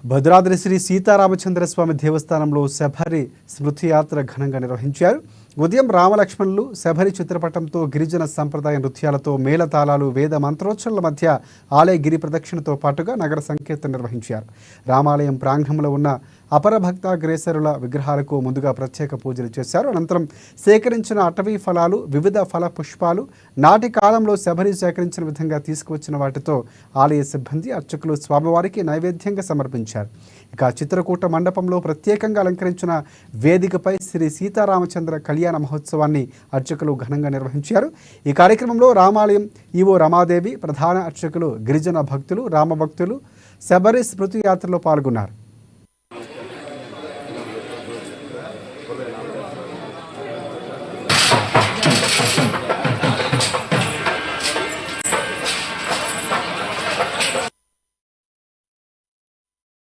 భద్రాద్రి శ్రీ సీతారామచంద్రస్వామి దేవస్థానంలో శబరి స్మృతి యాత్ర ఘనంగా నిర్వహించారు. ఉదయం రామలక్ష్మణులు శబరి చిత్రపటంతో గిరిజన సంప్రదాయ నృత్యాలతో మేళతాళాలు వేద మంత్రోచ్చరణల మధ్య ఆలయ గిరి ప్రదక్షిణతో పాటుగా నగర సంకీర్తన నిర్వహించారు. రామాలయం ప్రాంగణంలో ఉన్న అపర భక్తాగ్రేసరుల విగ్రహాలకు ముందుగా ప్రత్యేక పూజలు చేశారు. అనంతరం సేకరించిన అటవీ ఫలాలు, వివిధ ఫల పుష్పాలు, నాటి కాలంలో శబరి సేకరించిన విధంగా తీసుకువచ్చిన వాటితో ఆలయ సిబ్బంది అర్చకులు స్వామివారికి నైవేద్యంగా సమర్పించారు. ఇక చిత్రకూట మండపంలో ప్రత్యేకంగా అలంకరించిన వేదికపై శ్రీ సీతారామచంద్ర కళ్యాణ మహోత్సవాన్ని అర్చకులు ఘనంగా నిర్వహించారు. ఈ కార్యక్రమంలో రామాలయం ఈవో రమాదేవి, ప్రధాన అర్చకులు, గిరిజన భక్తులు, రామభక్తులు శబరి స్మృతి యాత్రలో పాల్గొన్నారు.